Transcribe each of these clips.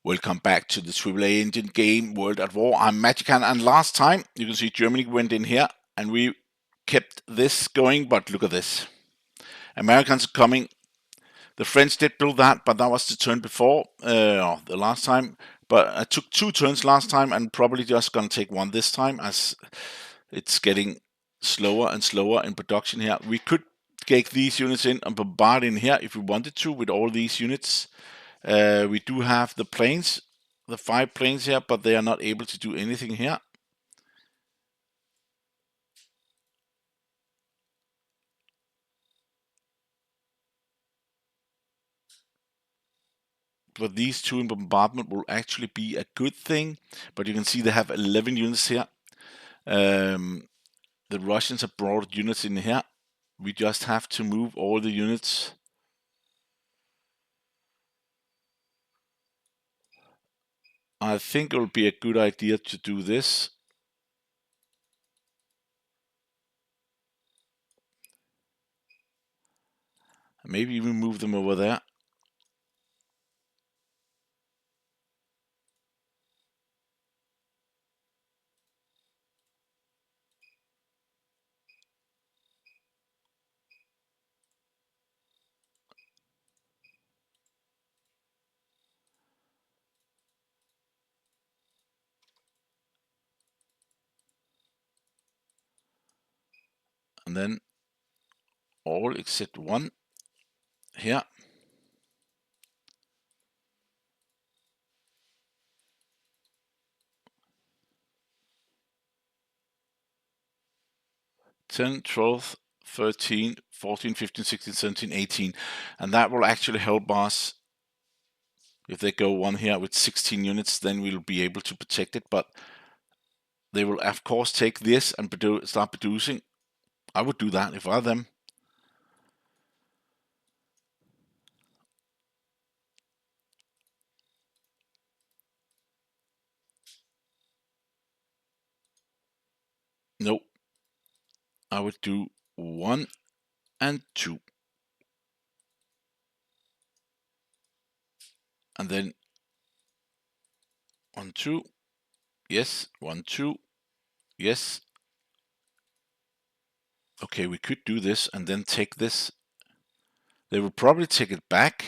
Welcome back to the AAA engine game World at War. I'm Magican, and last time you can see Germany went in here and we kept this going, but look at this. Americans are coming. The French did build that, but that was the turn before, the last time. But I took 2 turns last time and probably just gonna take 1 this time as it's getting slower and slower in production here. We could get these units in and bombard in here if we wanted to with all these units. We do have the planes, the 5 planes here, but they are not able to do anything here. But these 2 in bombardment will actually be a good thing. But you can see they have 11 units here. The Russians have brought units in here. We just have to move all the units. I think it will be a good idea to do this. Maybe even move them over there. And then all except 1 here. Ten, 12, 13, 14, 15, 16, 17, 18. And that will actually help us. If they go 1 here with 16 units, then we'll be able to protect it. But they will, of course, take this and start producing. I would do that if I were them. Nope. I would do 1 and 2. And then 1, 2. Yes, 1, 2. Yes. Okay, we could do this and then take this. They will probably take it back.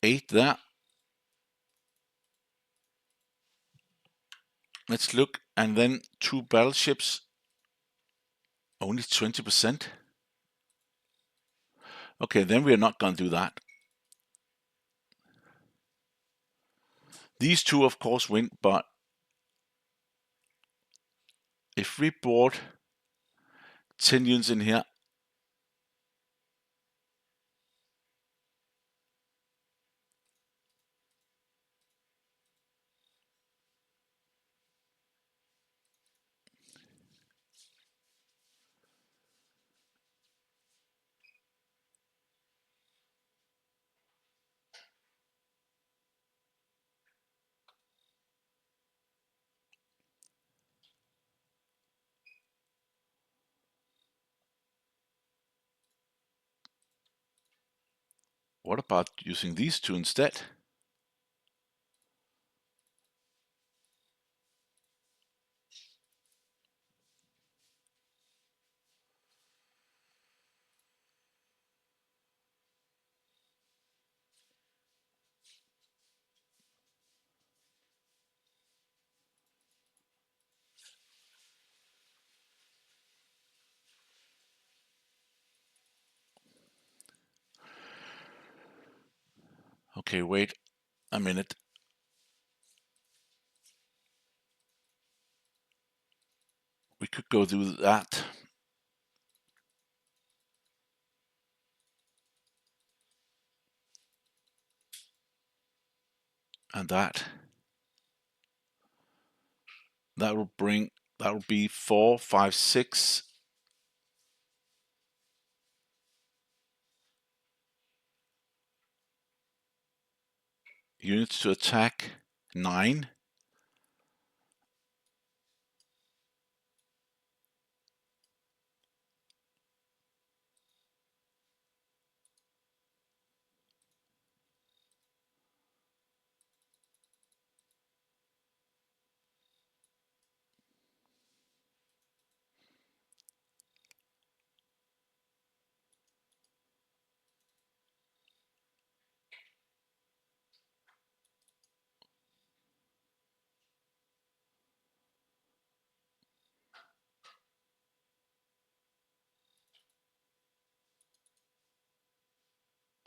Eight there. Let's look. And then 2 battleships. Only 20%. Okay, then we are not going to do that. These 2, of course, win, but if we brought 10 units in here, what about using these 2 instead? Okay, wait a minute. We could go do that. And that will be 4, 5, 6. Units to attack 9.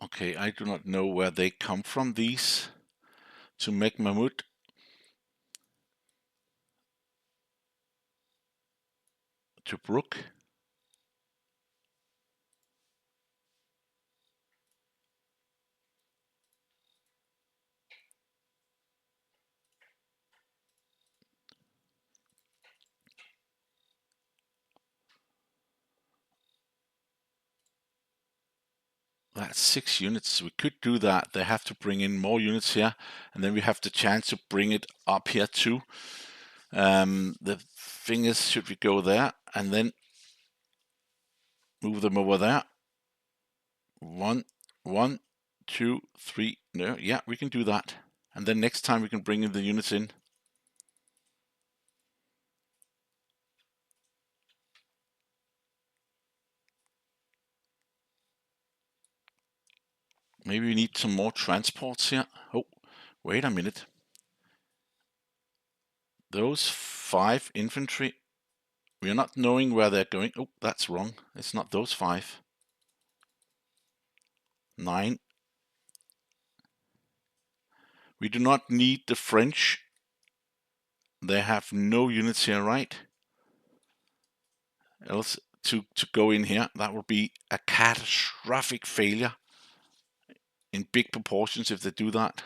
Okay, I do not know where they come from, these, to make Mahmud. To Brook. That's 6 units. We could do that. They have to bring in more units here, and then we have the chance to bring it up here too. The thing is, should we go there and then move them over there? 1, 1, 2, 3. No, yeah, we can do that. And then next time we can bring in the units in. Maybe we need some more transports here. Oh, wait a minute. Those 5 infantry, we are not knowing where they're going. Oh, that's wrong. It's not those 5. 9. We do not need the French. They have no units here, right? Else to go in here, that would be a catastrophic failure in big proportions if they do that.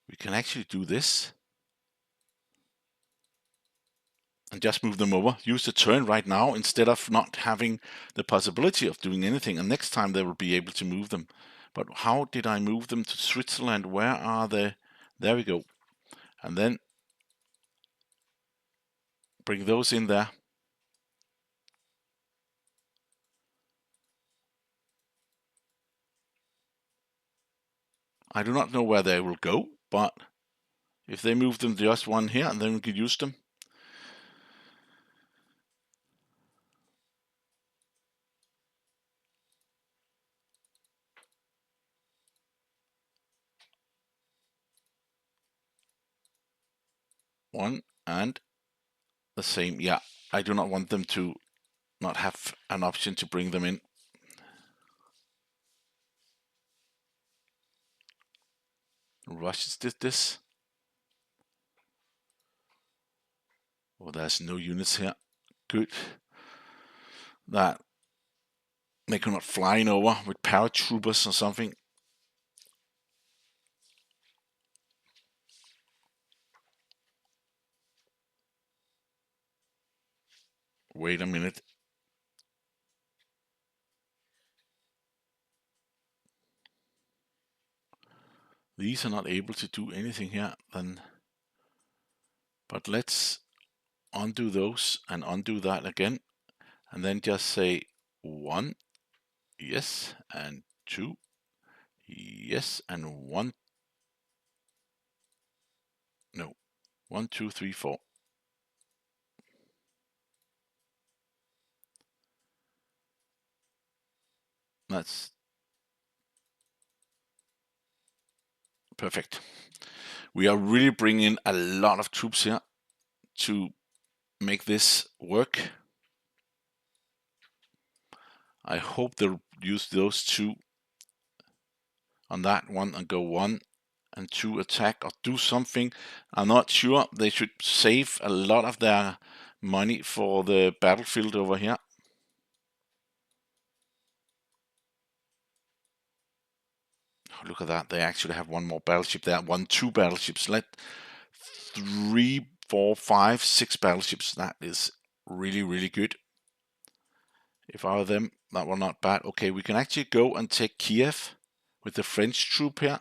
We can actually do this and just move them over. Use the turn right now instead of not having the possibility of doing anything. And next time they will be able to move them. But how did I move them to Switzerland? Where are they? There we go. And then bring those in there. I do not know where they will go, but if they move them just one here, and then we could use them. One and the same. Yeah, I do not want them to not have an option to bring them in. Russians did this. Oh, there's no units here. Good. That they could not fly in over with paratroopers or something. Wait a minute. These are not able to do anything here then. But let's undo those and undo that again. And then just say 1, yes, and 2, yes, and 1. No, 1, 2, 3, 4. That's perfect. We are really bringing a lot of troops here to make this work. I hope they'll use those 2 on that one and go 1 and 2 attack or do something. I'm not sure. They should save a lot of their money for the battlefield over here. look at that. They actually have one more battleship there. Two battleships. 3, 4, 5, 6 battleships. That is really, really good. If I were them, that were not bad. Okay, we can actually go and take Kiev with the French troop here.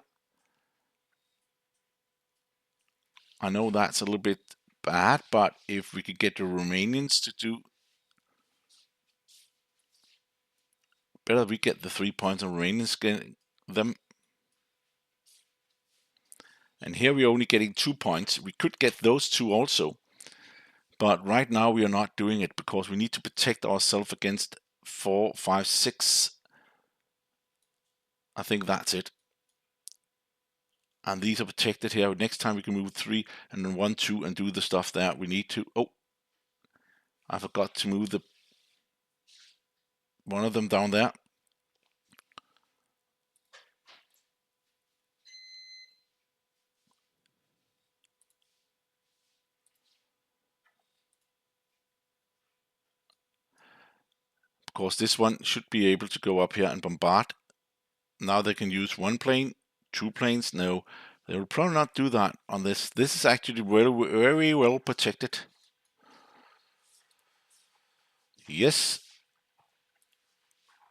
I know that's a little bit bad, but if we could get the Romanians to do better, we get the 3 points and Romanians getting them. And here we're only getting 2 points. We could get those 2 also. But right now we are not doing it because we need to protect ourselves against 4, 5, 6. I think that's it. And these are protected here. Next time we can move 3 and then 1, 2 and do the stuff there we need to. Oh, I forgot to move one of them down there. Of course, this one should be able to go up here and bombard. Now they can use 1 plane, 2 planes. No, they will probably not do that on this. This is actually very well protected. Yes.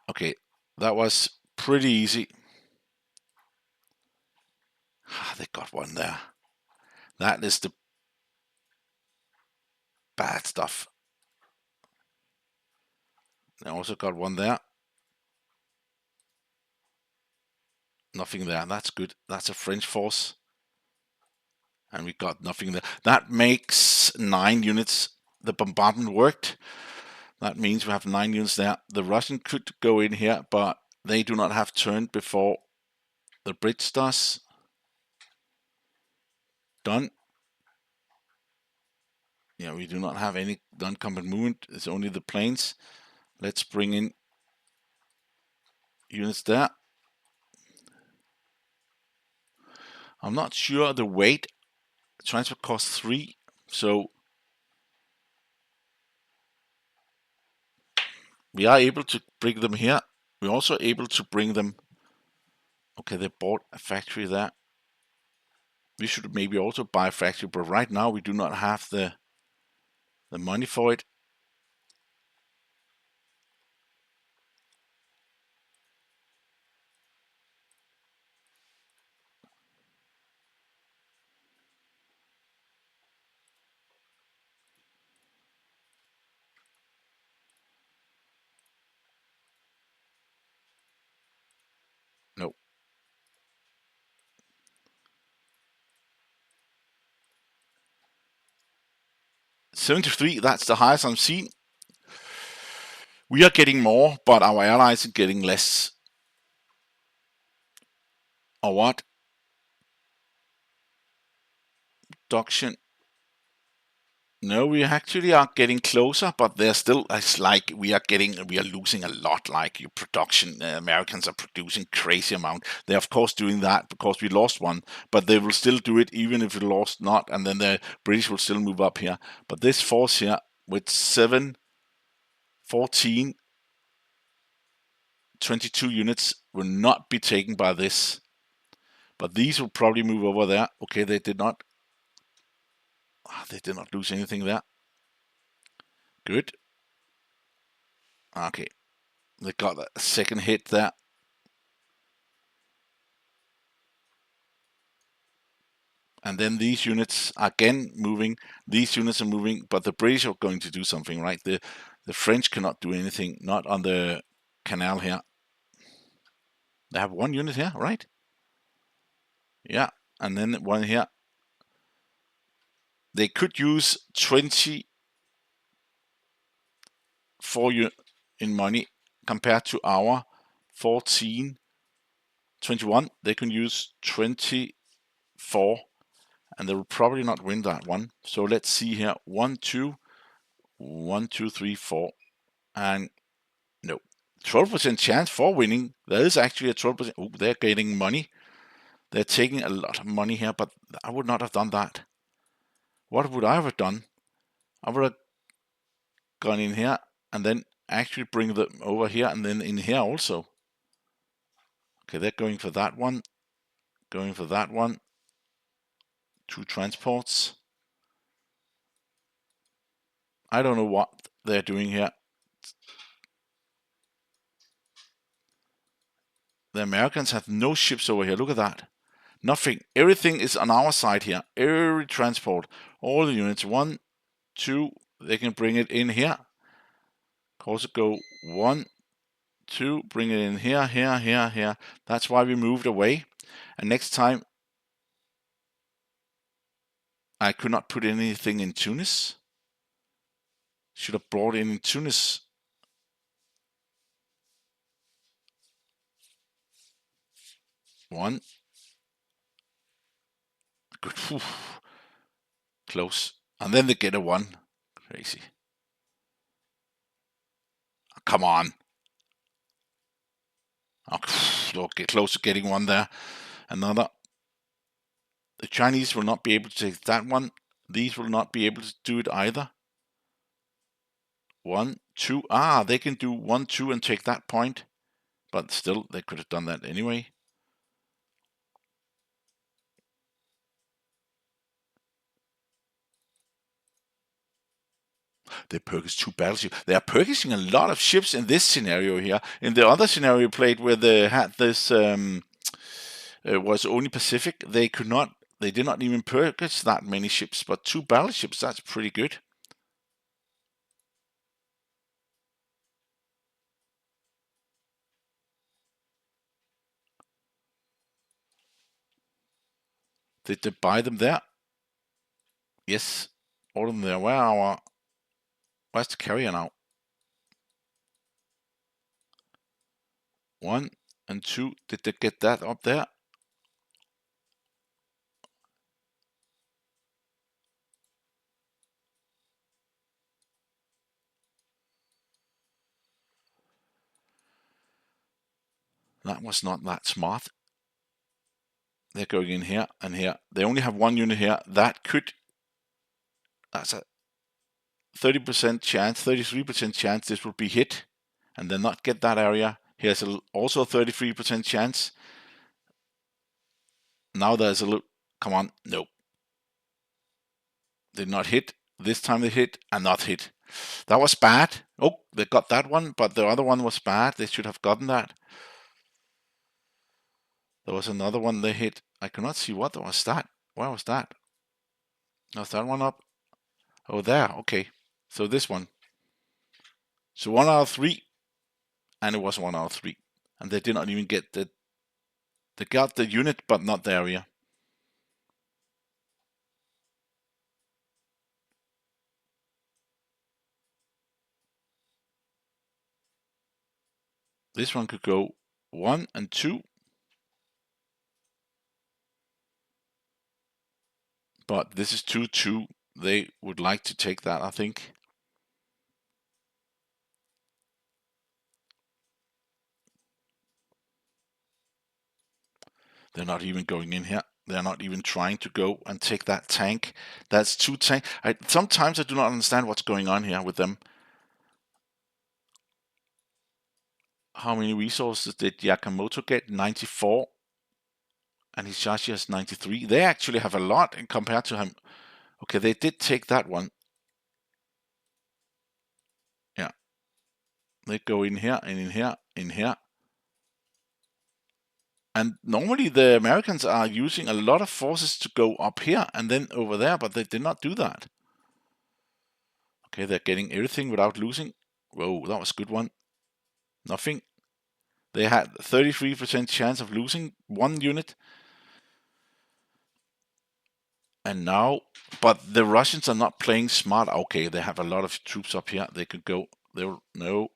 Okay, that was pretty easy. They got one there. That is the bad stuff. They also got one there. Nothing there. That's good. That's a French force. And we got nothing there. That makes 9 units. The bombardment worked. That means we have 9 units there. The Russian could go in here, but they do not have turn before the Brits does. Done. Yeah, we do not have any done combat movement. It's only the planes. Let's bring in units there. I'm not sure the weight. Transfer costs 3, so we are able to bring them here. We're also able to bring them. Okay, they bought a factory there. We should maybe also buy a factory, but right now we do not have the money for it. No. 73, that's the highest I've seen. We are getting more, but our allies are getting less. Or what? Production. No, we actually are getting closer, but they're still, it's like we are losing a lot. Like your production, Americans are producing crazy amount. They're of course doing that because we lost one, but they will still do it even if we lost not, and then the British will still move up here. But this force here with 7, 14, 22 units will not be taken by this. But these will probably move over there. Okay, they did not. They did not lose anything there. Good. Okay, they got a second hit there. And then these units again moving. These units are moving, but the British are going to do something, right? The French cannot do anything, not on the canal here. They have 1 unit here, right? Yeah, and then 1 here. They could use 24 in money compared to our 14, 21. They can use 24, and they will probably not win that one. So let's see here. 1, 2, 1, 2, 3, 4, and no. 12% chance for winning. There is actually a 12%. Oh, they're getting money. They're taking a lot of money here, but I would not have done that. What would I have done? I would have gone in here and then actually bring them over here and then in here also. Okay, they're going for that one. going for that one. 2 transports. I don't know what they're doing here. The Americans have no ships over here. Look at that. Nothing. Everything is on our side here. Every transport, all the units. 1, 2. They can bring it in here. Also go 1, 2. Bring it in here, here, here, here. That's why we moved away. And next time, I could not put anything in Tunis. Should have brought in Tunis. One. Good. Whew. Close. And then they get a 1. Crazy. Come on. Oh, get close to getting 1 there. Another. The Chinese will not be able to take that one. These will not be able to do it either. 1, 2. They can do 1, 2 and take that point. But still, they could have done that anyway. They purchased 2 battleships. They are purchasing a lot of ships in this scenario here. In the other scenario played where they had this was only Pacific, they did not even purchase that many ships, but 2 battleships, that's pretty good. Did they buy them there? Yes, all of them there. Where's the carrier now? 1 and 2. Did they get that up there? That was not that smart. They're going in here and here. They only have 1 unit here. That's a 30% chance, 33% chance this will be hit and then not get that area. Here's also a 33% chance. Now there's a little, come on, no. Did not hit. This time they hit and not hit. That was bad. Oh, they got that one, but the other one was bad. They should have gotten that. There was another one they hit. I cannot see what was that. Where was that? Was that one up? Oh, there. Okay. So this one. So 1 out of 3. And it was 1 out of 3. And they did not even get they got the unit, but not the area. This one could go 1 and 2. But this is 2, 2. They would like to take that, I think. They're not even going in here. They're not even trying to go and take that tank. That's 2 tank. Sometimes I do not understand what's going on here with them. How many resources did Yakamoto get? 94. And Hisashi has 93. They actually have a lot compared to him. Okay, they did take that one. Yeah. They go in here and in here, in here. And normally the Americans are using a lot of forces to go up here and then over there, but they did not do that. Okay, they're getting everything without losing. Whoa, that was a good one. Nothing. They had 33% chance of losing 1 unit. And now, but the Russians are not playing smart. Okay, they have a lot of troops up here. They could go, they'll, no.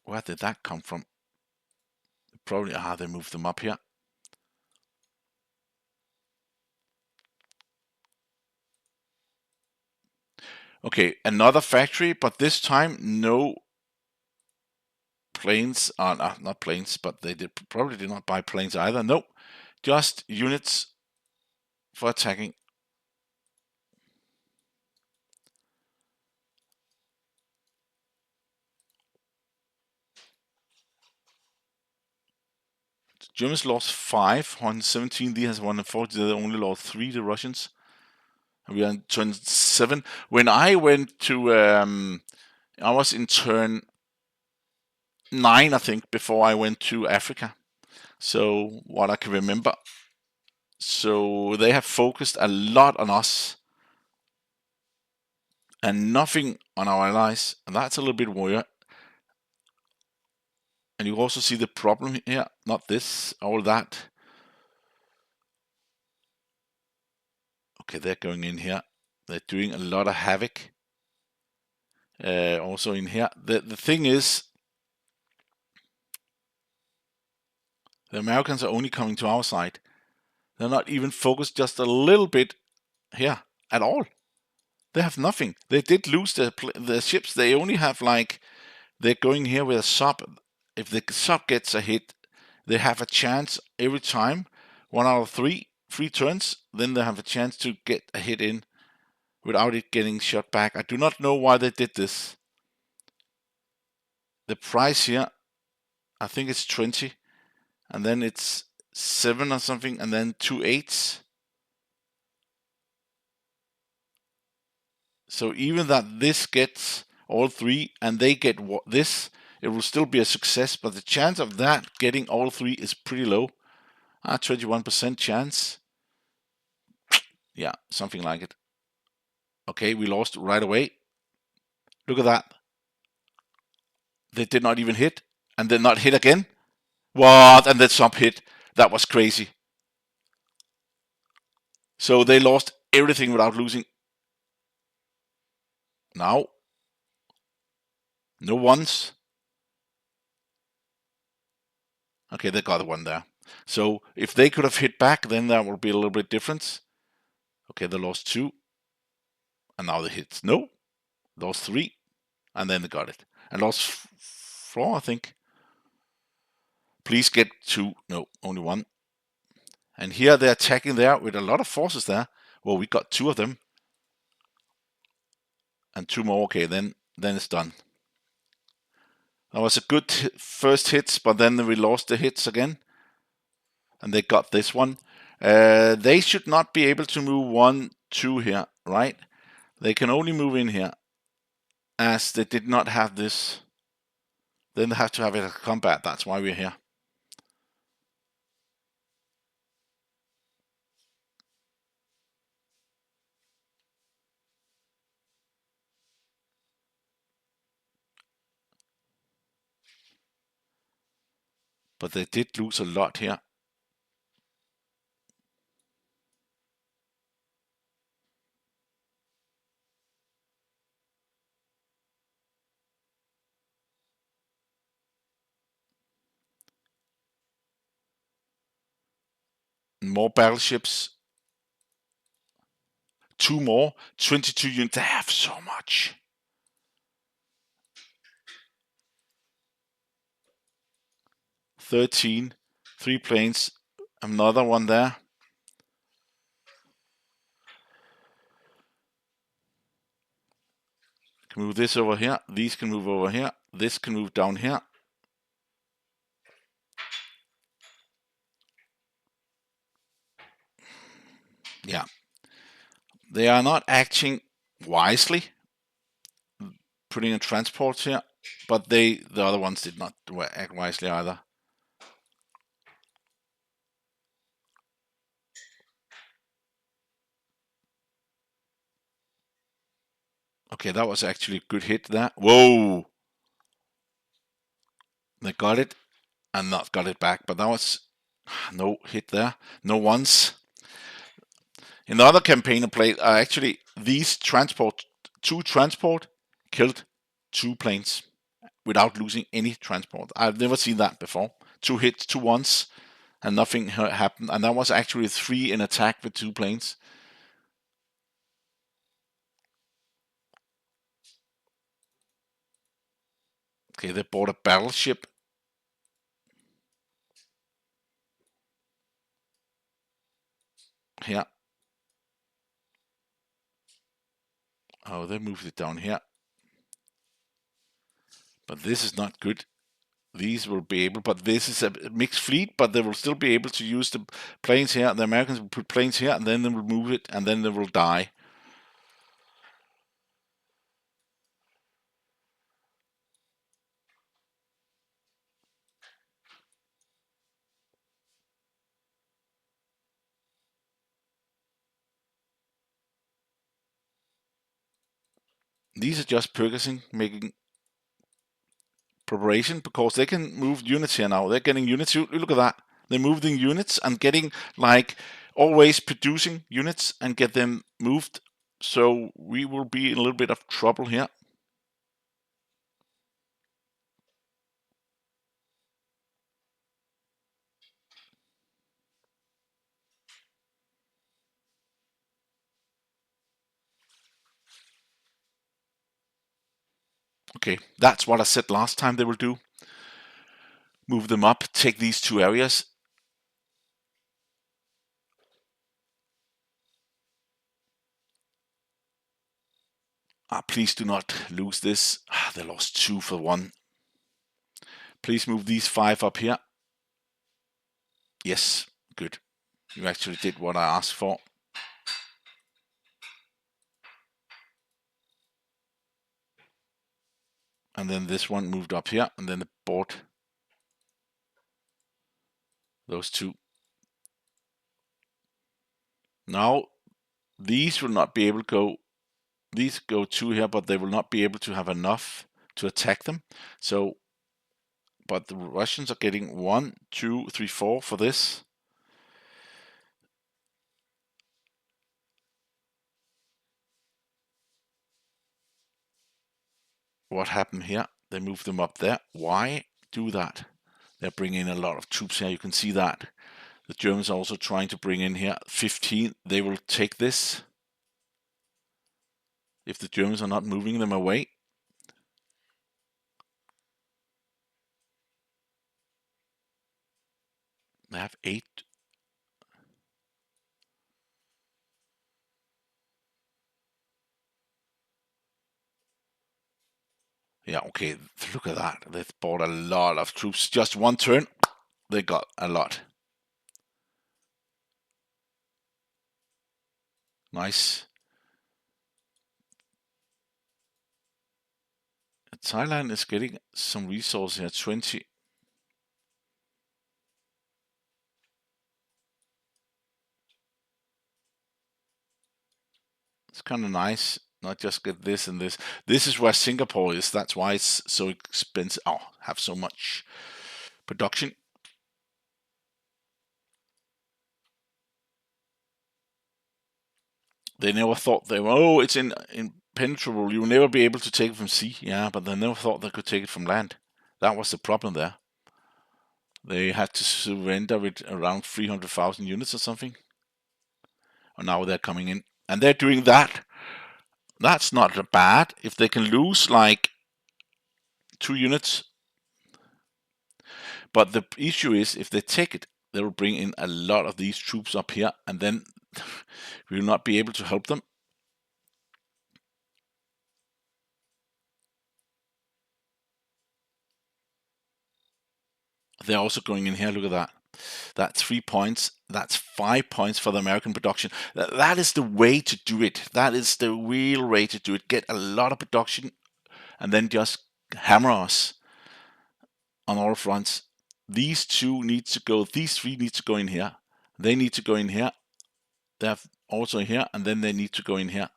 Where did that come from? Probably, they moved them up here. Okay, another factory, but this time no planes, not planes, but they probably did not buy planes either. Nope, just units for attacking. Germans lost 5, 117. They has 140. They only lost 3, the Russians. And we are in turn 7. When I went to, I was in turn 9, I think, before I went to Africa. So what I can remember. So they have focused a lot on us and nothing on our allies, and that's a little bit weird. And you also see the problem here, not this, all that. Okay, they're going in here. They're doing a lot of havoc. Also in here. The thing is, the Americans are only coming to our side. They're not even focused just a little bit here at all. They have nothing. They did lose the ships. They only have like, they're going here with a sub. If the sub gets a hit, they have a chance every time. 1 out of 3 turns, then they have a chance to get a hit in without it getting shot back. I do not know why they did this. The price here, I think it's 20, and then it's 7 or something, and then 2 8s. So even that this gets all 3 and they get this, it will still be a success, but the chance of that getting all 3 is pretty low. 21% chance. Yeah, something like it. Okay, we lost right away. Look at that. They did not even hit, and then not hit again. What? And then some hit. That was crazy. So they lost everything without losing. Now, no ones. Okay, they got one there. So if they could have hit back, then that would be a little bit different. Okay, they lost 2. And now they hit. No, lost 3. And then they got it. And lost 4, I think. Please get 2. No, only 1. And here they're attacking there with a lot of forces there. Well, we got 2 of them. And 2 more. Okay, then it's done. That was a good first hits, but then we lost the hits again. And they got this one. They should not be able to move 1, 2 here, right? They can only move in here, as they did not have this. Then they have to have it as combat. That's why we're here. But they did lose a lot here. More battleships. 2 more. 22 units. They have so much. $13. 3 planes. Another one there. Can move this over here. These can move over here. This can move down here. Yeah. They are not acting wisely, putting in transports here, but the other ones did not act wisely either. Okay, that was actually a good hit there. Whoa! They got it and not got it back, but that was no hit there. No ones. In the other campaign I played, actually these two transport killed 2 planes without losing any transport. I've never seen that before. 2 hits, 2 ones, and nothing happened. And that was actually 3 in attack with 2 planes. Okay, they bought a battleship. Here. Oh, they moved it down here. But this is not good. these will be able, but this is a mixed fleet, but they will still be able to use the planes here. The Americans will put planes here, and then they will move it, and then they will die. These are just purchasing, making preparation, because they can move units here now. They're getting units. Look at that. They're moving units and getting, like, always producing units and get them moved. So we will be in a little bit of trouble here. Okay, that's what I said last time they will do. Move them up, take these two areas. Please do not lose this. They lost 2 for 1. Please move these 5 up here. Yes, good. You actually did what I asked for. And then this one moved up here, and then the board. Those 2. Now, these will not be able to go. These go 2 here, but they will not be able to have enough to attack them. So, but the Russians are getting 1, 2, 3, 4 for this. What happened here? They moved them up there. Why do that? They're bringing in a lot of troops here. You can see that. The Germans are also trying to bring in here 15. They will take this if the Germans are not moving them away. They have 8. Yeah, okay, look at that. They've bought a lot of troops. Just one turn, they got a lot. Nice. Thailand is getting some resources here, 20. It's kind of nice. Not just get this and this. This is where Singapore is. That's why it's so expensive. Oh, have so much production. They never thought they were, oh, it's impenetrable. You'll never be able to take it from sea. Yeah, but they never thought they could take it from land. That was the problem there. They had to surrender with around 300,000 units or something. And now they're coming in. And they're doing that. That's not bad. If they can lose like 2 units. But the issue is, if they take it, they will bring in a lot of these troops up here. And then we will not be able to help them. They're also going in here. Look at that. That's 3 points. That's 5 points for the American production. That is the way to do it. That is the real way to do it. Get a lot of production and then just hammer us on all fronts. These 2 need to go. These 3 need to go in here. They need to go in here. They have also here, and then they need to go in here.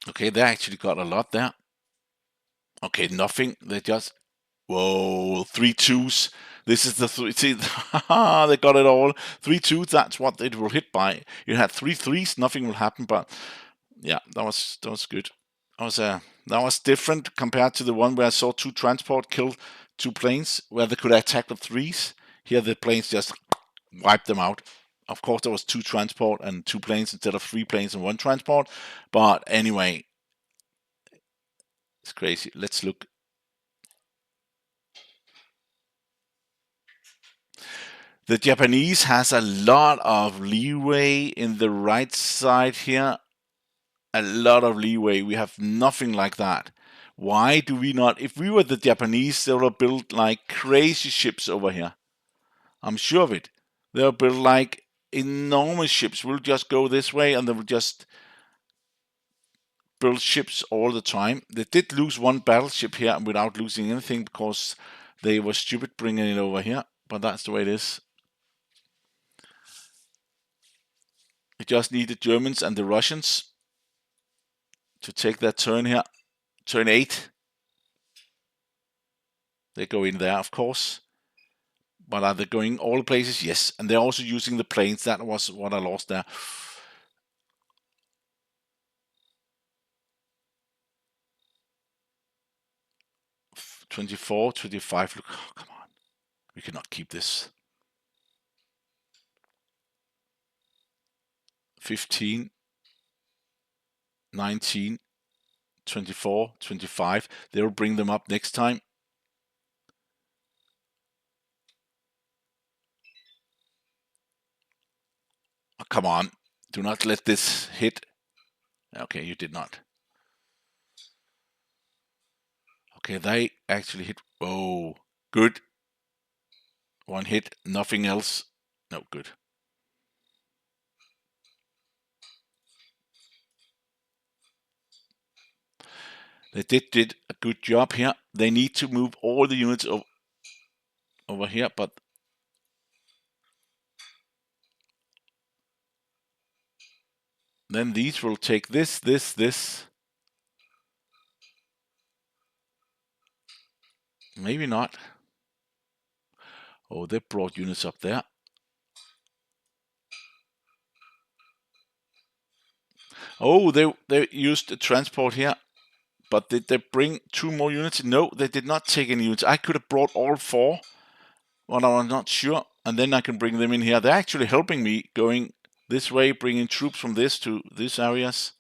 Okay, they actually got a lot there. Okay, nothing. They just, whoa, 3 2s. This is the 3. See, they got it all. 3 2s. That's what it will hit by. You had 3 3s. Nothing will happen. But yeah, that was good. That was different compared to the one where I saw 2 transport kill 2 planes where they could attack with 3s. Here the planes just wiped them out. Of course, there was 2 transport and 2 planes instead of 3 planes and 1 transport. But anyway, it's crazy. Let's look. The Japanese has a lot of leeway in the right side here. A lot of leeway. We have nothing like that. Why do we not? If we were the Japanese, they would have built like crazy ships over here. I'm sure of it. They'll build like enormous ships. We'll just go this way and they will just build ships all the time. They did lose one battleship here without losing anything because they were stupid bringing it over here. But that's the way it is. We just need the Germans and the Russians to take that turn here. Turn 8. They go in there, of course. But are they going all places? Yes. And they're also using the planes. That was what I lost there. $24, $25. Look, oh, come on. We cannot keep this. 15, 19, 24, 25. They will bring them up next time. Oh, come on. Do not let this hit. Okay, you did not. Okay, they actually hit. Oh, good. One hit, nothing else. No, good. They did a good job here. They need to move all the units over here, but then these will take this. Maybe not. Oh, they brought units up there. Oh, they used the transport here. But did they bring 2 more units? No, they did not take any units. I could have brought all 4, but I'm not sure. And then I can bring them in here. They're actually helping me going this way, bringing troops from this to these areas.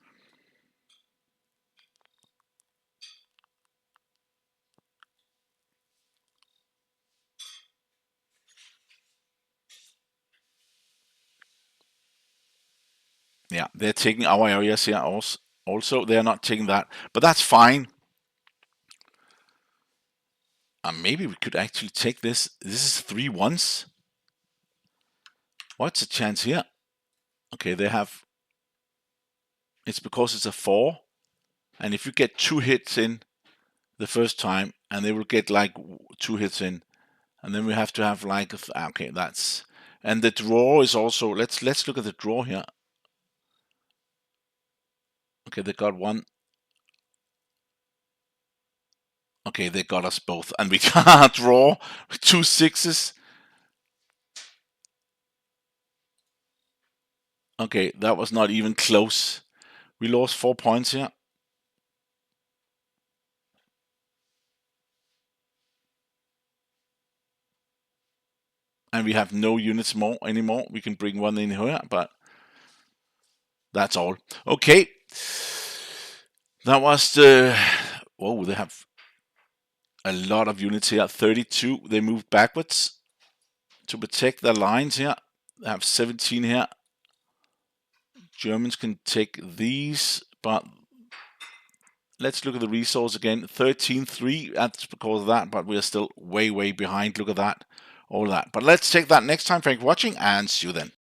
Yeah, they're taking our areas here also. They're not taking that, but that's fine. Maybe we could actually take this. This is 3 1s. What's the chance here? Okay, they have. It's because it's a 4. And if you get 2 hits in the first time, and they will get like 2 hits in, and then we have to have like, okay, that's. And the draw is also, let's look at the draw here. Okay, they got 1. Okay, they got us both, and we can't draw 2 6s. Okay, that was not even close. We lost 4 points here. And we have no units anymore. We can bring 1 in here, but that's all. Okay. That was the... Oh, they have a lot of units here. 32. They moved backwards to protect their lines here. They have 17 here. Germans can take these, but let's look at the resource again. 13-3. That's because of that, but we're still way behind. Look at that. All that. But let's take that next time. Thank you for watching, and see you then.